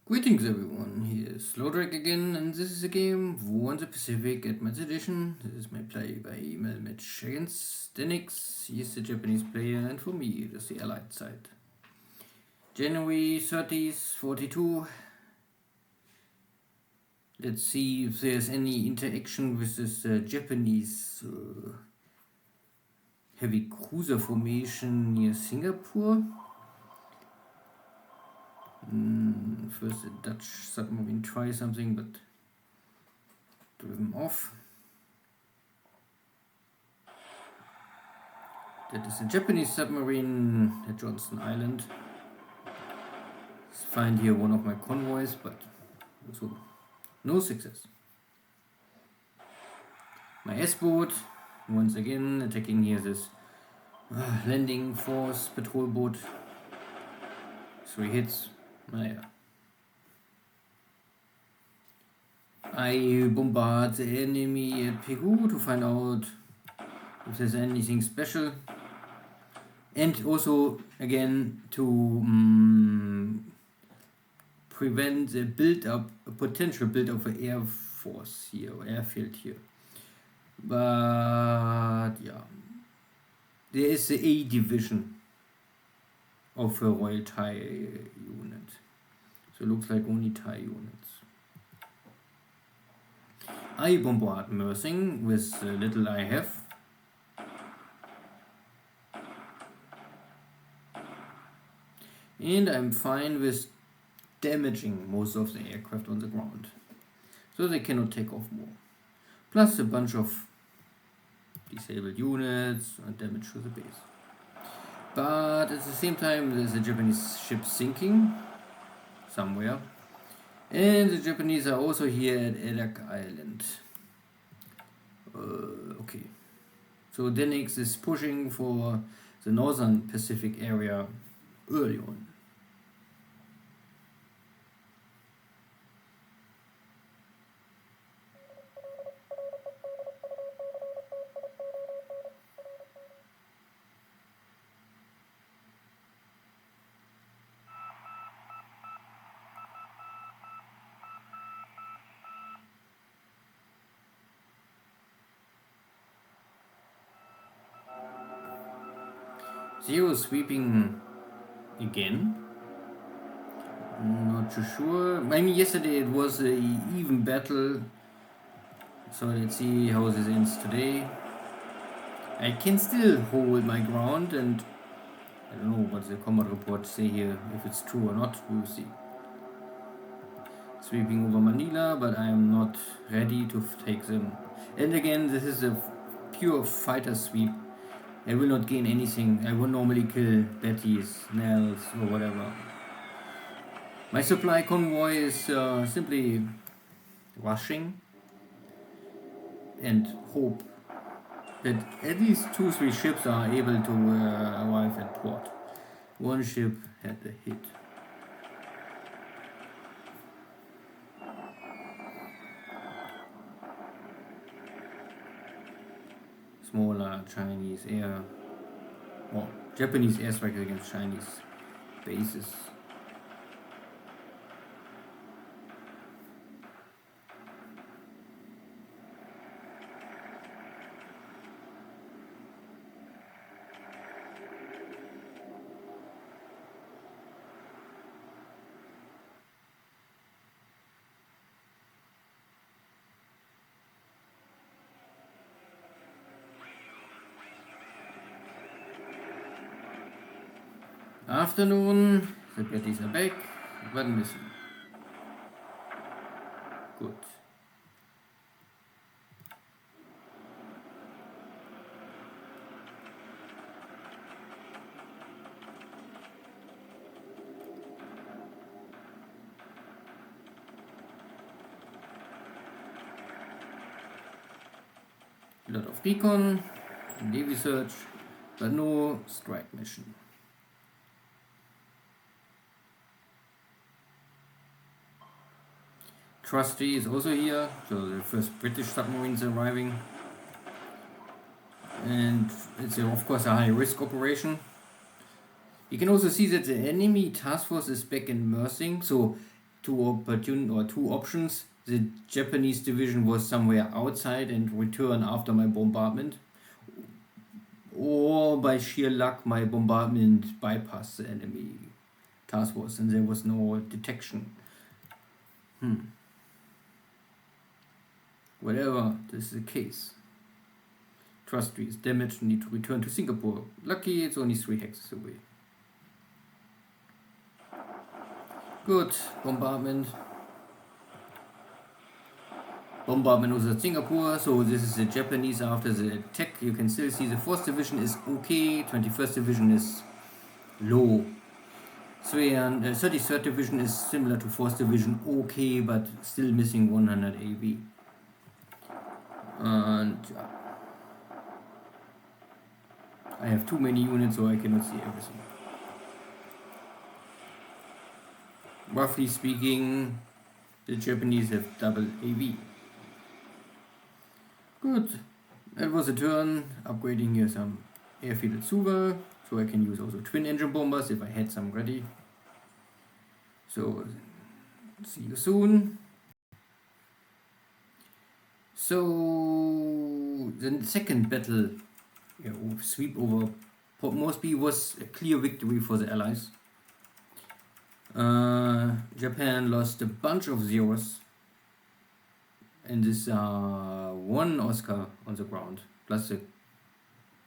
Greetings everyone, here's Lodrik again, and this is a game War in the Pacific Advanced Edition. This is my play by email match against Deaniks. He's the Japanese player, and for me it is the Allied side. January 30th, 42. Let's see if there's any interaction with this Japanese heavy cruiser formation near Singapore. First the Dutch submarine try something, but driven off. That is a Japanese submarine at Johnston Island. Let's find here one of my convoys, but also no success. My S-boat, once again attacking here this landing force patrol boat. 3 hits. Naja. I bombard the enemy at Pegu to find out if there's anything special, and also again to prevent the potential build-up of air force here, or airfield here. But yeah, there is the A division of a Royal Thai unit, so it looks like only Thai units. I bombard Mersing with the little I have. And I'm fine with damaging most of the aircraft on the ground, so they cannot take off more. Plus a bunch of disabled units and damage to the base. But at the same time there's a Japanese ship sinking somewhere. And the Japanese are also here at Elak Island. Okay. So Deaniks is pushing for the northern Pacific area early on. Zero sweeping again. Not too sure. I mean, yesterday it was an even battle. So let's see how this ends today. I can still hold my ground, and I don't know what the combat reports say here, if it's true or not, we'll see. Sweeping over Manila, but I am not ready to take them. And again, this is a pure fighter sweep. I will not gain anything. I will normally kill Bettys, Nels, or whatever. My supply convoy is simply rushing and hope that at least 2-3 ships are able to arrive at port. One ship had a hit. Smaller Chinese Japanese airstrikes against Chinese bases. Afternoon, the Bettys are back, but missing. Good. A lot of recon, Navy search, but no strike mission. Trusty is also here, so the first British submarines are arriving. And it's of course a high risk operation. You can also see that the enemy task force is back in Mersing, so two options. The Japanese division was somewhere outside and return after my bombardment, or by sheer luck my bombardment bypassed the enemy task force and there was no detection. Whatever, this is the case. Trust tree is damaged and need to return to Singapore. Lucky it's only 3 hexes away. Good, bombardment. Bombardment was at Singapore, so this is the Japanese after the attack. You can still see the 4th division is okay, 21st division is low. 33rd division is similar to 4th division, okay, but still missing 100 AV. And I have too many units, so I cannot see everything. Roughly speaking, the Japanese have double AV. Good, that was a turn. Upgrading here some airfield at Suva, so I can use also twin engine bombers if I had some ready. So, see you soon. So, the second battle, sweep over Port Moresby, was a clear victory for the Allies. Japan lost a bunch of zeros, and this 1 Oscar on the ground, plus a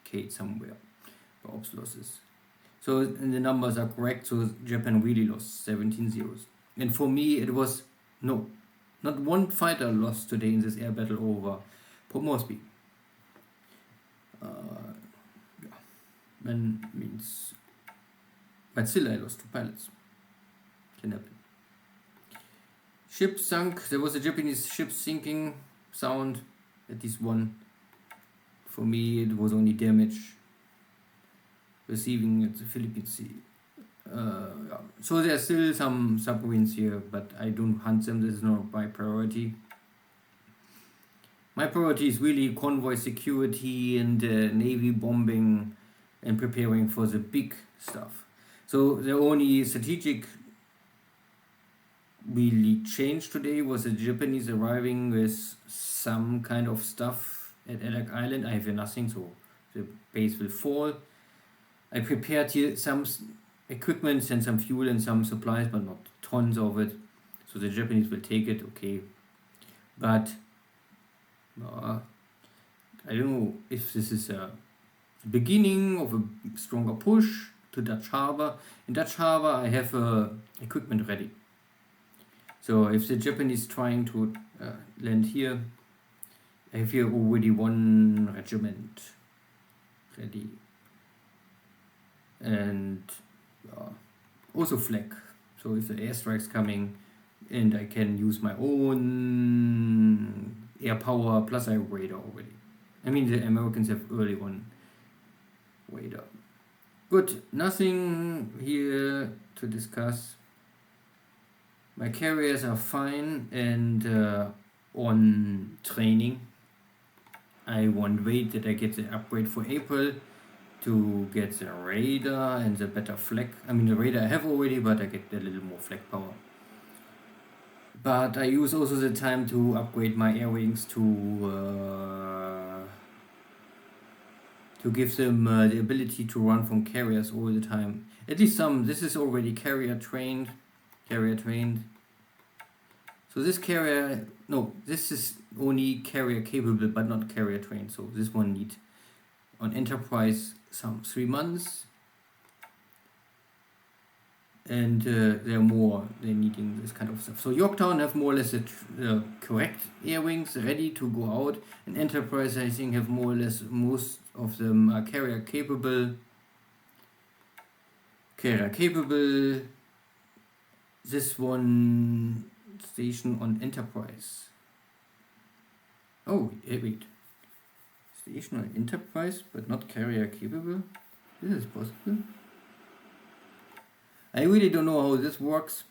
Kate somewhere for ops losses. So and the numbers are correct, so Japan really lost 17 zeros. And for me it was, not one fighter lost today in this air battle over Port Moresby. Means, but still I lost 2 pilots. Can happen. Ship sunk. There was a Japanese ship sinking sound, at least one. For me, it was only damage receiving at the Philippine Sea. So there are still some submarines here, but I don't hunt them. This is not my priority. My priority is really convoy security and navy bombing and preparing for the big stuff. So the only strategic really changed today was the Japanese arriving with some kind of stuff at Elec Island. I have here nothing, so the base will fall. I prepared here some equipment and some fuel and some supplies, but not tons of it. So the Japanese will take it, okay. But I don't know if this is a beginning of a stronger push to Dutch Harbor. In Dutch Harbor I have equipment ready. So if the Japanese trying to land here, I have here already 1 regiment ready. And also flag. So if the airstrike's coming and I can use my own air power, plus I have radar already. I mean the Americans have early on radar. Good, nothing here to discuss. My carriers are fine and on training. I won't wait that I get the upgrade for April to get the radar and the better flag. I mean the radar I have already, but I get a little more flag power. But I use also the time to upgrade my air wings to give them the ability to run from carriers all the time. At least some. This is already carrier trained. So this carrier, no, this is only carrier capable but not carrier trained. So this one need on Enterprise some 3 months. And they're needing this kind of stuff. So Yorktown have more or less the correct air wings ready to go out. And Enterprise I think have more or less, most of them are carrier capable. This one station on Enterprise. Oh, wait. Station on Enterprise but not carrier capable? This is possible? I really don't know how this works,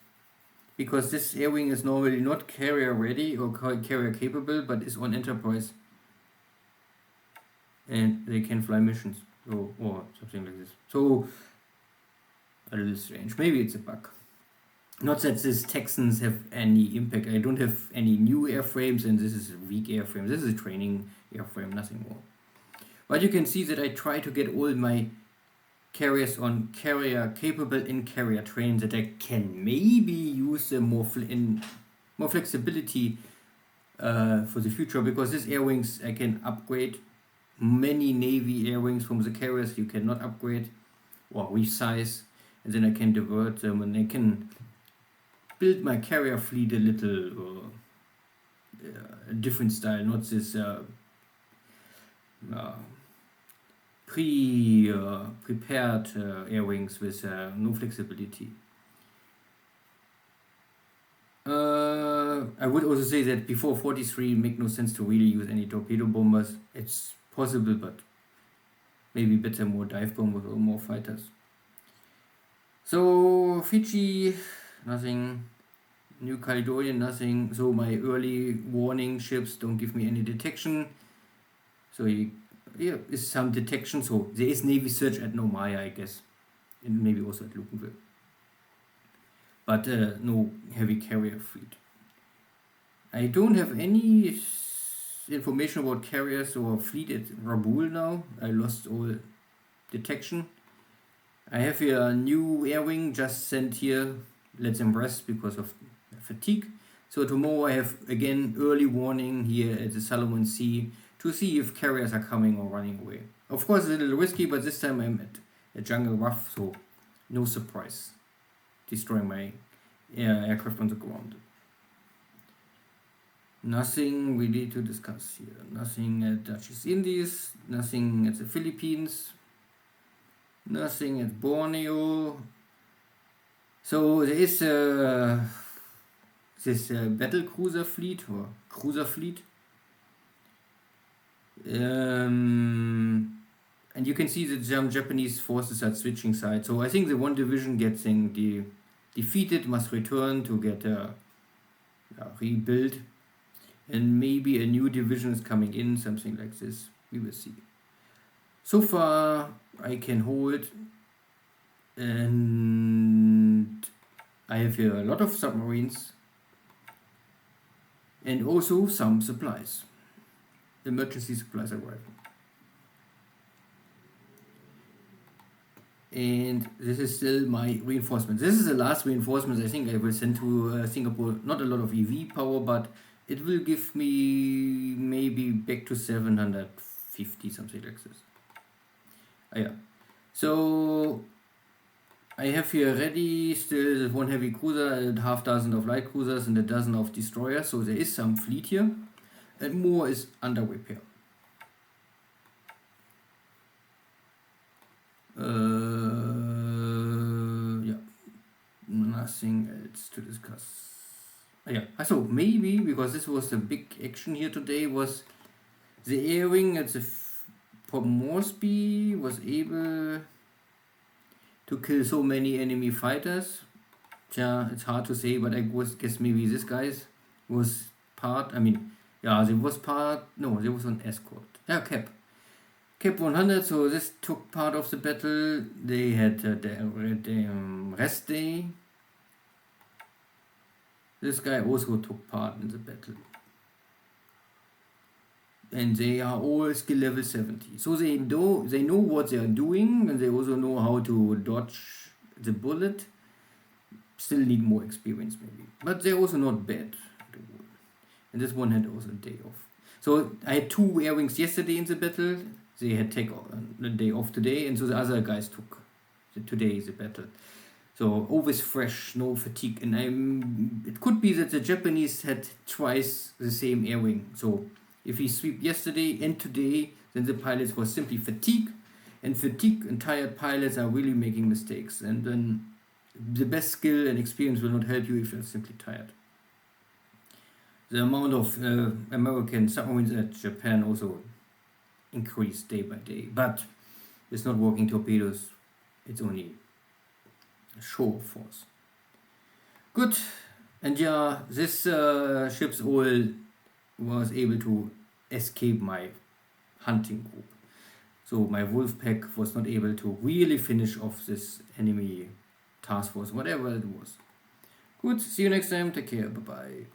because this air wing is normally not carrier ready or carrier capable, but is on Enterprise. And they can fly missions or something like this. So, a little strange. Maybe it's a bug. Not that these Texans have any impact. I don't have any new airframes, and this is a weak airframe. This is a training airframe, nothing more. But you can see that I try to get all my carriers on capable in-carrier train, that I can maybe use them more flexibility for the future, because these air wings I can upgrade. Many Navy air wings from the carriers you cannot upgrade or resize, and then I can divert them, and I can build my carrier fleet a little different style, not this prepared air wings with no flexibility. I would also say that before 43 it make no sense to really use any torpedo bombers. It's possible, but maybe better more dive bombers or more fighters. So Fiji, nothing. New Caledonian, nothing. So my early warning ships don't give me any detection. So here is some detection. So there is Navy search at Nomaya, I guess, and maybe also at Lukenville. But no heavy carrier fleet. I don't have any information about carriers or fleet at Rabaul now. I lost all detection. I have here a new air wing just sent here. Let them rest because of fatigue. So tomorrow I have again early warning here at the Solomon Sea to see if carriers are coming or running away. Of course it's a little risky, but this time I'm at a jungle rough, so no surprise destroying my aircraft on the ground. Nothing we need to discuss here. Nothing at Dutch East Indies, nothing at the Philippines, nothing at Borneo. So there is this battle cruiser fleet or cruiser fleet. And you can see the Japanese forces are switching sides. So I think the one division getting defeated must return to get rebuilt. And maybe a new division is coming in, something like this. We will see. So far I can hold, and I have here a lot of submarines and also some supplies. Emergency supplies arriving. And this is still my reinforcement. This is the last reinforcement I think I will send to Singapore. Not a lot of EV power, but it will give me maybe back to 750, something like this. Yeah. So I have here ready still one heavy cruiser and half dozen of light cruisers and a dozen of destroyers. So there is some fleet here, and more is under repair. Yeah, nothing else to discuss. Yeah, so maybe because this was the big action here today, was the air wing at the Port Moresby was able to kill so many enemy fighters. Yeah, it's hard to say, but I guess maybe this guys was part. I mean, yeah, there was part. No, there was an escort. Yeah, Cap 100. So this took part of the battle. They had the rest day. This guy also took part in the battle. And they are all skill level 70. So they know what they are doing, and they also know how to dodge the bullet. Still need more experience maybe. But they're also not bad. And this one had also a day off. So I had 2 air wings yesterday in the battle. They had taken a day off today, and so the other guys took today the battle. So always fresh, no fatigue, and it could be that the Japanese had twice the same air wing. So if we sweep yesterday and today, then the pilots were simply fatigue, and tired pilots are really making mistakes. And then the best skill and experience will not help you if you're simply tired. The amount of American submarines at Japan also increased day by day, but it's not working torpedoes. It's only show of force. Good. And yeah, this ship's all was able to escape my hunting group. So my wolf pack was not able to really finish off this enemy task force, whatever it was. Good, see you next time, take care, bye bye.